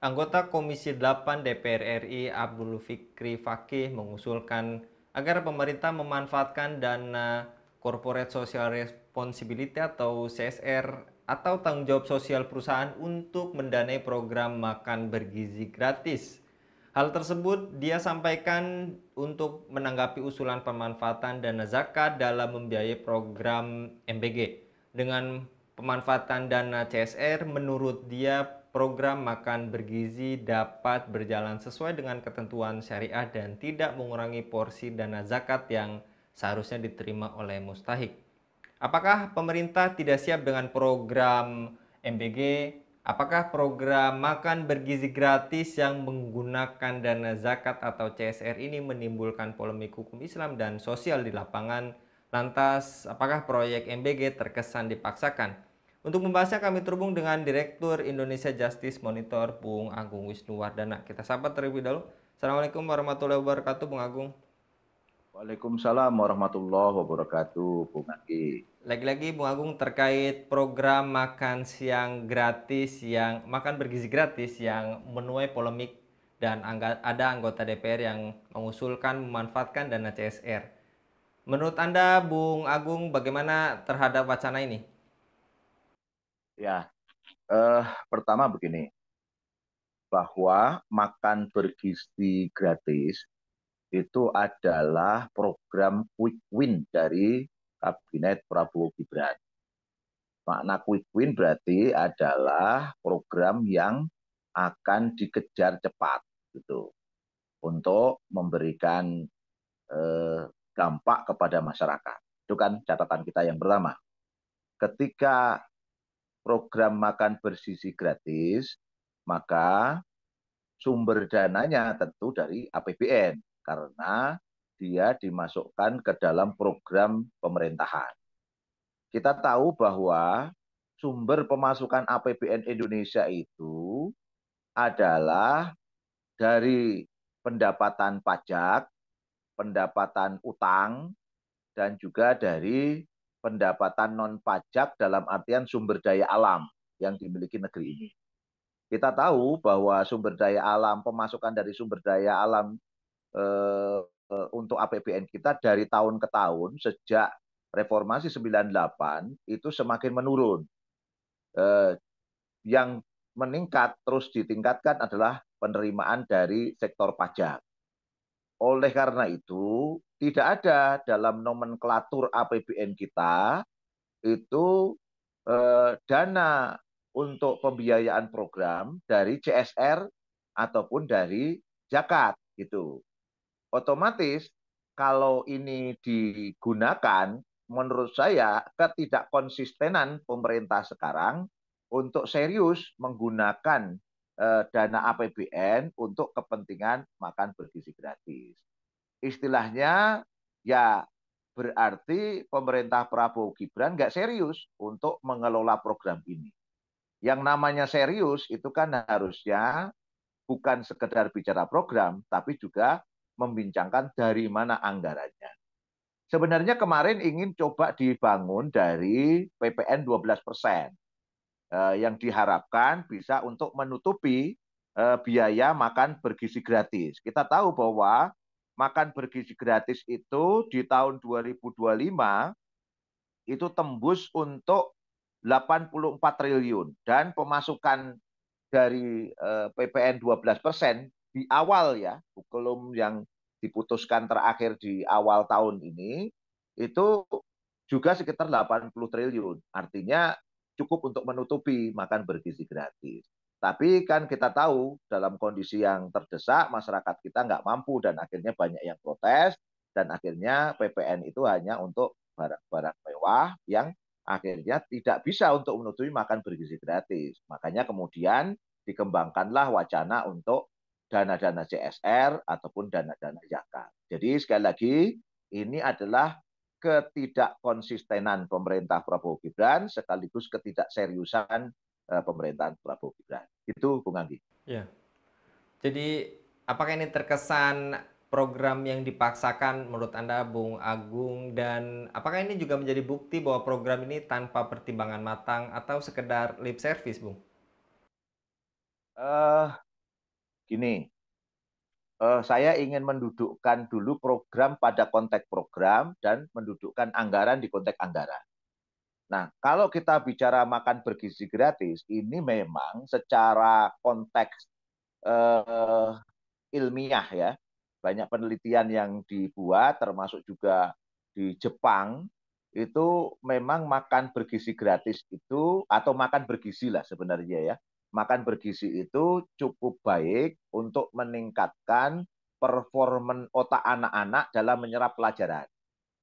Anggota Komisi 8 DPR RI Abdul Fikri Fakih mengusulkan agar pemerintah memanfaatkan dana Corporate Social Responsibility atau CSR atau tanggung jawab sosial perusahaan untuk mendanai program makan bergizi gratis. Hal tersebut dia sampaikan untuk menanggapi usulan pemanfaatan dana zakat dalam membiayai program MBG. Dengan pemanfaatan dana CSR, menurut dia program makan bergizi dapat berjalan sesuai dengan ketentuan syariah dan tidak mengurangi porsi dana zakat yang seharusnya diterima oleh mustahik. Apakah pemerintah tidak siap dengan program MBG? Apakah program makan bergizi gratis yang menggunakan dana zakat atau CSR ini menimbulkan polemik hukum Islam dan sosial di lapangan? Lantas, apakah proyek MBG terkesan dipaksakan? Untuk membahasnya kami terhubung dengan Direktur Indonesia Justice Monitor, Bung Agung Wisnuwardana. Kita sapa terlebih dahulu. Assalamualaikum warahmatullahi wabarakatuh, Bung Agung. Waalaikumsalam warahmatullahi wabarakatuh, Bung Anggi. Lagi-lagi Bung Agung terkait program makan siang gratis yang makan bergizi gratis yang menuai polemik dan ada anggota DPR yang mengusulkan memanfaatkan dana CSR. Menurut Anda Bung Agung bagaimana terhadap wacana ini? Ya, pertama begini, bahwa makan bergizi gratis itu adalah program quick win dari Kabinet Prabowo Gibran. Makna quick win berarti adalah program yang akan dikejar cepat gitu untuk memberikan dampak kepada masyarakat. Itu kan catatan kita yang pertama. Ketika program makan bergizi gratis, maka sumber dananya tentu dari APBN karena dia dimasukkan ke dalam program pemerintahan. Kita tahu bahwa sumber pemasukan APBN Indonesia itu adalah dari pendapatan pajak, pendapatan utang, dan juga dari pendapatan non pajak dalam artian sumber daya alam yang dimiliki negeri ini. Kita tahu bahwa sumber daya alam, pemasukan dari sumber daya alam untuk APBN kita dari tahun ke tahun sejak reformasi 98 itu semakin menurun. Yang meningkat terus ditingkatkan adalah penerimaan dari sektor pajak. Oleh karena itu, tidak ada dalam nomenklatur APBN kita itu dana untuk pembiayaan program dari CSR ataupun dari zakat gitu. Otomatis kalau ini digunakan, menurut saya ketidakkonsistenan pemerintah sekarang untuk serius menggunakan dana APBN untuk kepentingan makan bergizi gratis. Istilahnya ya berarti pemerintah Prabowo Gibran nggak serius untuk mengelola program ini. Yang namanya serius itu kan harusnya bukan sekedar bicara program, tapi juga membincangkan dari mana anggarannya. Sebenarnya kemarin ingin coba dibangun dari PPN 12% yang diharapkan bisa untuk menutupi biaya makan bergizi gratis. Kita tahu bahwa makan bergizi gratis itu di tahun 2025 itu tembus untuk 84 triliun dan pemasukan dari PPN 12% di awal ya, belum yang diputuskan terakhir di awal tahun ini itu juga sekitar 80 triliun. Artinya cukup untuk menutupi makan bergizi gratis. Tapi kan kita tahu dalam kondisi yang terdesak masyarakat kita nggak mampu dan akhirnya banyak yang protes dan akhirnya PPN itu hanya untuk barang-barang mewah yang akhirnya tidak bisa untuk menutupi makan bergizi gratis. Makanya kemudian dikembangkanlah wacana untuk dana-dana CSR ataupun dana-dana zakat. Jadi sekali lagi ini adalah ketidakkonsistenan pemerintah Prabowo Gibran sekaligus ketidakseriusan pemerintahan Prabowo Gibran. Itu Bung Anggi. Ya. Jadi apakah ini terkesan program yang dipaksakan menurut Anda Bung Agung dan apakah ini juga menjadi bukti bahwa program ini tanpa pertimbangan matang atau sekedar lip service, Bung? Gini, saya ingin mendudukkan dulu program pada konteks program dan mendudukkan anggaran di konteks anggaran. Nah, kalau kita bicara makan bergizi gratis, ini memang secara konteks eh, ilmiah ya, banyak penelitian yang dibuat, termasuk juga di Jepang, itu memang makan bergizi gratis itu, atau makan bergizi lah sebenarnya ya, makan bergizi itu cukup baik untuk meningkatkan performa otak anak-anak dalam menyerap pelajaran.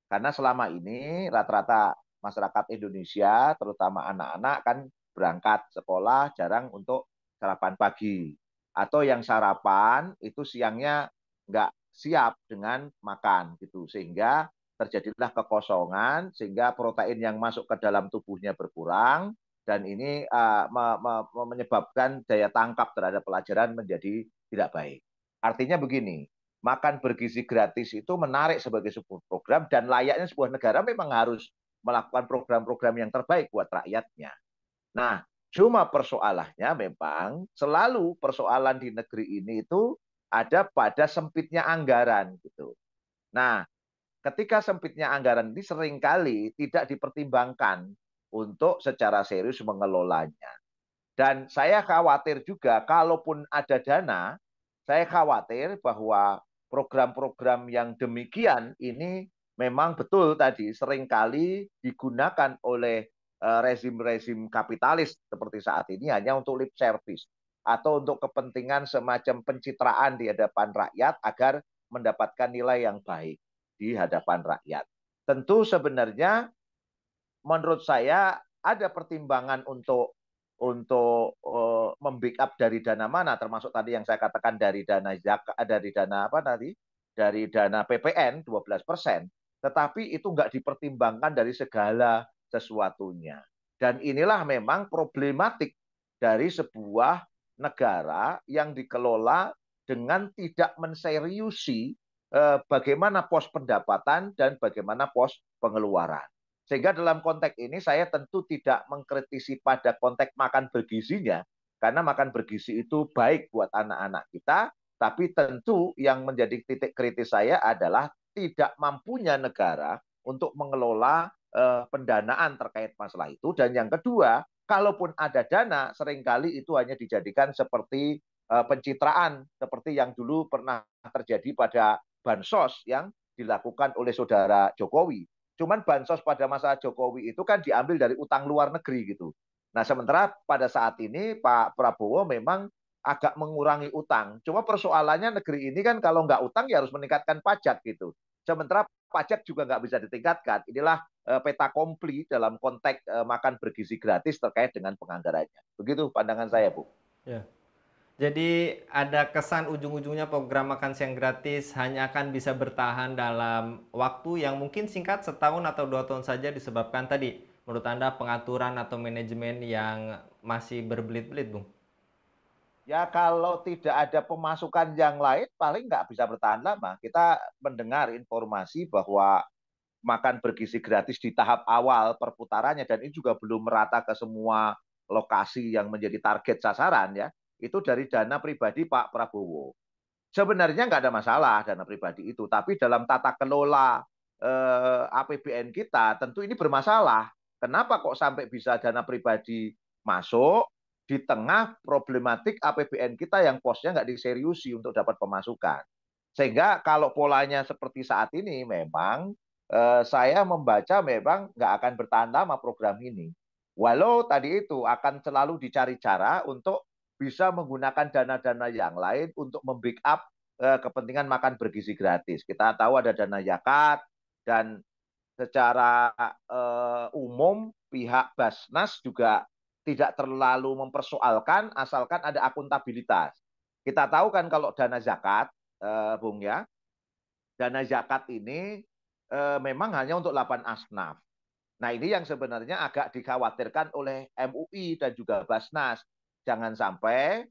Karena selama ini rata-rata masyarakat Indonesia, terutama anak-anak kan berangkat sekolah jarang untuk sarapan pagi. Atau yang sarapan itu siangnya nggak siap dengan makan gitu. Sehingga terjadilah kekosongan, sehingga protein yang masuk ke dalam tubuhnya berkurang, dan ini menyebabkan daya tangkap terhadap pelajaran menjadi tidak baik. Artinya begini, makan bergizi gratis itu menarik sebagai sebuah program dan layaknya sebuah negara memang harus melakukan program-program yang terbaik buat rakyatnya. Nah, cuma persoalannya memang selalu persoalan di negeri ini itu ada pada sempitnya anggaran gitu. Nah, ketika sempitnya anggaran ini seringkali tidak dipertimbangkan untuk secara serius mengelolanya. Dan saya khawatir juga, kalaupun ada dana, saya khawatir bahwa program-program yang demikian ini memang betul tadi seringkali digunakan oleh rezim-rezim kapitalis seperti saat ini hanya untuk lip service atau untuk kepentingan semacam pencitraan di hadapan rakyat agar mendapatkan nilai yang baik di hadapan rakyat. Tentu sebenarnya menurut saya ada pertimbangan untuk membackup dari dana mana, termasuk tadi yang saya katakan dari dana zakat, dari dana apa tadi, dari dana PPN 12%, tetapi itu nggak dipertimbangkan dari segala sesuatunya. Dan inilah memang problematik dari sebuah negara yang dikelola dengan tidak menseriusi bagaimana pos pendapatan dan bagaimana pos pengeluaran. Sehingga dalam konteks ini saya tentu tidak mengkritisi pada konteks makan bergizinya, karena makan bergizi itu baik buat anak-anak kita, tapi tentu yang menjadi titik kritis saya adalah tidak mampunya negara untuk mengelola pendanaan terkait masalah itu. Dan yang kedua, kalaupun ada dana, seringkali itu hanya dijadikan seperti pencitraan, seperti yang dulu pernah terjadi pada bansos yang dilakukan oleh saudara Jokowi. Cuman bansos pada masa Jokowi itu kan diambil dari utang luar negeri gitu. Nah, sementara pada saat ini Pak Prabowo memang agak mengurangi utang. Cuma persoalannya negeri ini kan kalau nggak utang ya harus meningkatkan pajak gitu. Sementara pajak juga nggak bisa ditingkatkan. Inilah peta kompli dalam konteks makan bergizi gratis terkait dengan penganggarannya. Begitu pandangan saya, Bu. Ya. Jadi ada kesan ujung-ujungnya program makan siang gratis hanya akan bisa bertahan dalam waktu yang mungkin singkat, setahun atau 2 tahun saja, disebabkan tadi menurut Anda pengaturan atau manajemen yang masih berbelit-belit, Bung. Ya kalau tidak ada pemasukan yang lain paling nggak bisa bertahan lama. Kita mendengar informasi bahwa makan bergizi gratis di tahap awal perputarannya, dan ini juga belum merata ke semua lokasi yang menjadi target sasaran ya, itu dari dana pribadi Pak Prabowo. Sebenarnya nggak ada masalah dana pribadi itu, tapi dalam tata kelola APBN kita tentu ini bermasalah. Kenapa kok sampai bisa dana pribadi masuk di tengah problematik APBN kita yang posnya nggak diseriusi untuk dapat pemasukan. Sehingga kalau polanya seperti saat ini memang saya membaca memang nggak akan bertahan lama program ini. Walau tadi itu akan selalu dicari cara untuk bisa menggunakan dana-dana yang lain untuk membackup kepentingan makan bergizi gratis. Kita tahu ada dana zakat, dan secara umum pihak Basnas juga tidak terlalu mempersoalkan asalkan ada akuntabilitas. Kita tahu kan kalau dana zakat, Bung ya, dana zakat ini memang hanya untuk 8 asnaf. Nah, ini yang sebenarnya agak dikhawatirkan oleh MUI dan juga Basnas. Jangan sampai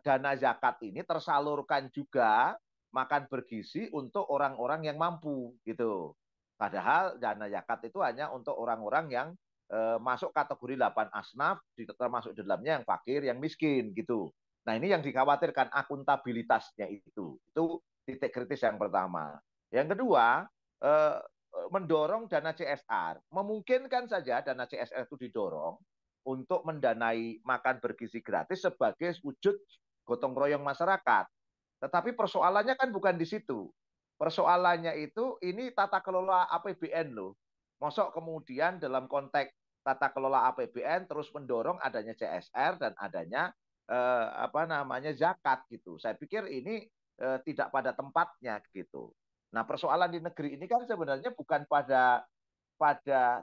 dana zakat ini tersalurkan juga makan bergizi untuk orang-orang yang mampu gitu. Padahal dana zakat itu hanya untuk orang-orang yang masuk kategori 8 asnaf, termasuk di dalamnya yang fakir, yang miskin gitu. Nah, ini yang dikhawatirkan akuntabilitasnya itu. Itu titik kritis yang pertama. Yang kedua, eh, mendorong dana CSR. Memungkinkan saja dana CSR itu didorong untuk mendanai makan bergizi gratis sebagai wujud gotong royong masyarakat. Tetapi persoalannya kan bukan di situ. Persoalannya itu ini tata kelola APBN loh. Mosok kemudian dalam konteks tata kelola APBN terus mendorong adanya CSR dan adanya apa namanya zakat gitu. Saya pikir ini tidak pada tempatnya gitu. Nah, persoalan di negeri ini kan sebenarnya bukan pada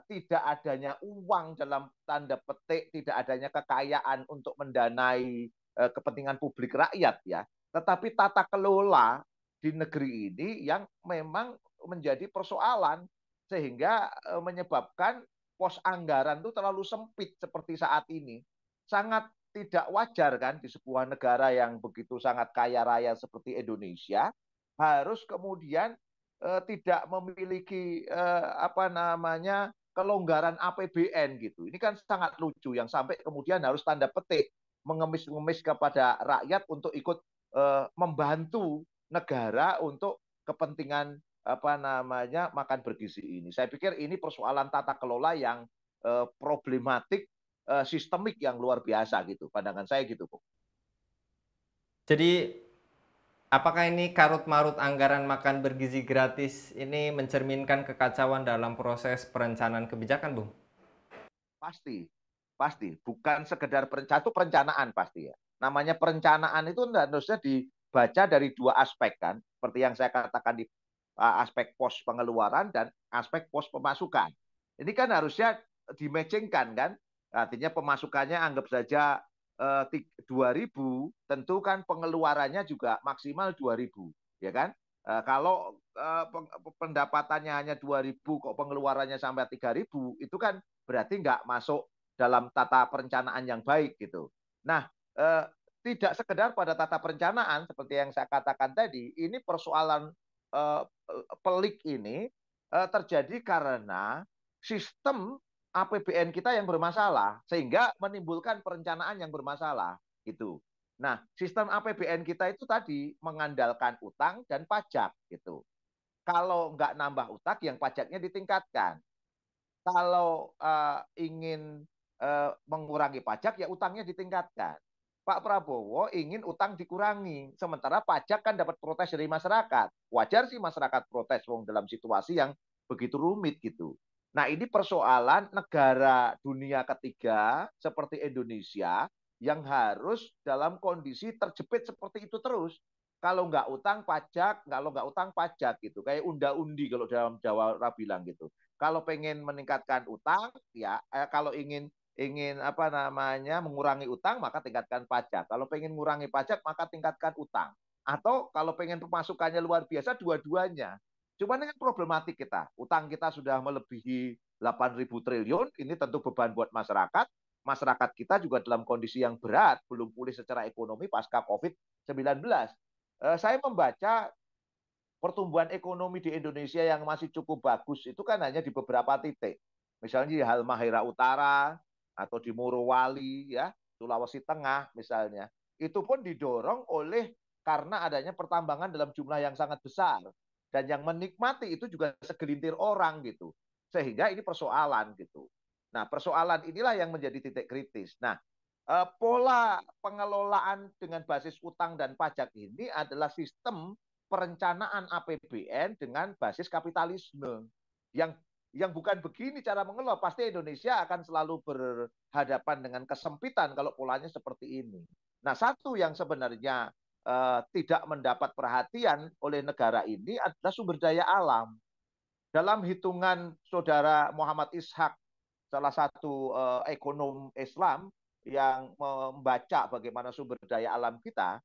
tidak adanya uang dalam tanda petik, tidak adanya kekayaan untuk mendanai kepentingan publik rakyat ya, tetapi tata kelola di negeri ini yang memang menjadi persoalan sehingga menyebabkan pos anggaran itu terlalu sempit seperti saat ini. Sangat tidak wajar kan di sebuah negara yang begitu sangat kaya raya seperti Indonesia harus kemudian tidak memiliki apa namanya kelonggaran APBN gitu. Ini kan sangat lucu yang sampai kemudian harus tanda petik mengemis-ngemis kepada rakyat untuk ikut membantu negara untuk kepentingan apa namanya makan bergizi ini. Saya pikir ini persoalan tata kelola yang problematik sistemik yang luar biasa gitu. Pandangan saya gitu, Bu. Jadi, apakah ini karut-marut anggaran makan bergizi gratis ini mencerminkan kekacauan dalam proses perencanaan kebijakan, Bung? Pasti, pasti. Bukan sekedar satu perencanaan pasti ya. Namanya perencanaan itu harusnya dibaca dari dua aspek kan. Seperti yang saya katakan di aspek pos pengeluaran dan aspek pos pemasukan. Ini kan harusnya dimatchingkan kan. Artinya pemasukannya anggap saja 2.000, tentu kan pengeluarannya juga maksimal 2.000, ya kan? Kalau pendapatannya hanya 2.000 kok pengeluarannya sampai 3.000, itu kan berarti nggak masuk dalam tata perencanaan yang baik gitu. Nah, tidak sekedar pada tata perencanaan seperti yang saya katakan tadi, ini persoalan pelik ini terjadi karena sistem APBN kita yang bermasalah sehingga menimbulkan perencanaan yang bermasalah gitu. Nah, sistem APBN kita itu tadi mengandalkan utang dan pajak gitu. Kalau nggak nambah utang, yang pajaknya ditingkatkan. Kalau ingin mengurangi pajak, ya utangnya ditingkatkan. Pak Prabowo ingin utang dikurangi, sementara pajak kan dapat protes dari masyarakat. Wajar sih masyarakat protes wong dalam situasi yang begitu rumit gitu. Nah, ini persoalan negara dunia ketiga seperti Indonesia yang harus dalam kondisi terjepit seperti itu terus. Kalau nggak utang pajak, kalau nggak utang pajak gitu. Kayak unda-undi kalau dalam Jawa bilang gitu. Kalau pengen meningkatkan utang, ya kalau ingin apa namanya mengurangi utang maka tingkatkan pajak. Kalau pengen mengurangi pajak maka tingkatkan utang. Atau kalau pengen pemasukannya luar biasa dua-duanya. Cuma dengan problematik kita, utang kita sudah melebihi 8.000 triliun, ini tentu beban buat masyarakat. Masyarakat kita juga dalam kondisi yang berat, belum pulih secara ekonomi pasca COVID-19. Saya membaca pertumbuhan ekonomi di Indonesia yang masih cukup bagus itu kan hanya di beberapa titik. Misalnya di Halmahera Utara atau di Morowali ya, Sulawesi Tengah misalnya. Itu pun didorong oleh karena adanya pertambangan dalam jumlah yang sangat besar dan yang menikmati itu juga segelintir orang gitu. Sehingga ini persoalan gitu. Nah, persoalan inilah yang menjadi titik kritis. Nah, pola pengelolaan dengan basis utang dan pajak ini adalah sistem perencanaan APBN dengan basis kapitalisme yang bukan begini cara mengelola. Pasti Indonesia akan selalu berhadapan dengan kesempitan kalau polanya seperti ini. Nah, satu yang sebenarnya tidak mendapat perhatian oleh negara ini adalah sumber daya alam. Dalam hitungan saudara Muhammad Ishak, salah satu ekonom Islam yang membaca bagaimana sumber daya alam kita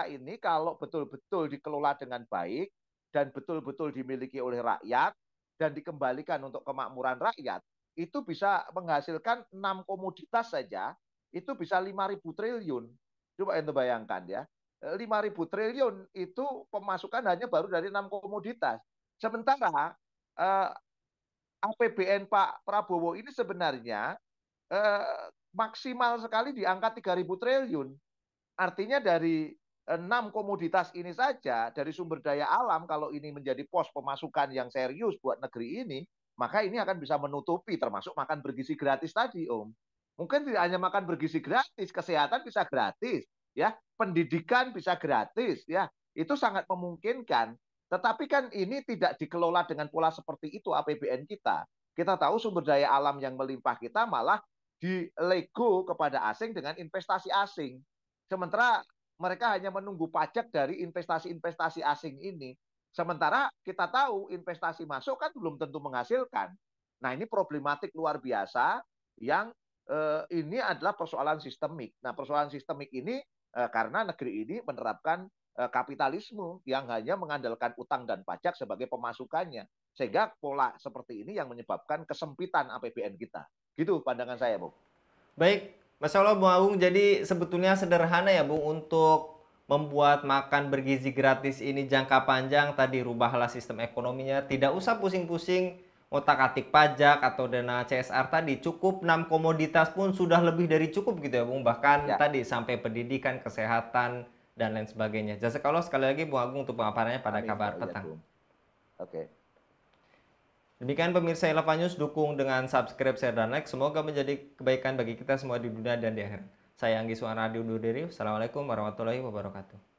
ini kalau betul-betul dikelola dengan baik dan betul-betul dimiliki oleh rakyat dan dikembalikan untuk kemakmuran rakyat, itu bisa menghasilkan 6 komoditas saja, itu bisa 5.000 triliun. Coba Anda bayangkan ya, 5.000 triliun itu pemasukan hanya baru dari 6 komoditas. Sementara APBN Pak Prabowo ini sebenarnya maksimal sekali di angka 3.000 triliun. Artinya dari 6 komoditas ini saja, dari sumber daya alam, kalau ini menjadi pos pemasukan yang serius buat negeri ini, maka ini akan bisa menutupi, termasuk makan bergizi gratis tadi, Om. Mungkin tidak hanya makan bergizi gratis, kesehatan bisa gratis, ya, pendidikan bisa gratis, ya, itu sangat memungkinkan. Tetapi kan ini tidak dikelola dengan pola seperti itu APBN kita. Kita tahu sumber daya alam yang melimpah kita malah dilego kepada asing dengan investasi asing. Sementara mereka hanya menunggu pajak dari investasi-investasi asing ini. Sementara kita tahu investasi masuk kan belum tentu menghasilkan. Nah, ini problematik luar biasa yang ini adalah persoalan sistemik. Nah, persoalan sistemik ini karena negeri ini menerapkan kapitalisme yang hanya mengandalkan utang dan pajak sebagai pemasukannya. Sehingga pola seperti ini yang menyebabkan kesempitan APBN kita. Gitu pandangan saya, Bu. Baik, Masya Allah Bung Agung, jadi sebetulnya sederhana ya Bung untuk membuat makan bergizi gratis ini jangka panjang, tadi rubahlah sistem ekonominya, tidak usah pusing-pusing otak-atik pajak atau dana CSR tadi, cukup 6 komoditas pun sudah lebih dari cukup gitu ya Bung, bahkan Ya, tadi sampai pendidikan, kesehatan, dan lain sebagainya. Jazakallah sekali lagi Bung Agung untuk pemaparannya pada amin. kabar Iya, petang. Bu. Oke. Demikian pemirsa Eleva News, dukung dengan subscribe, share, dan like. Semoga menjadi kebaikan bagi kita semua di dunia dan di akhirat. Saya Anggi Suwanardi undur diri. Assalamualaikum warahmatullahi wabarakatuh.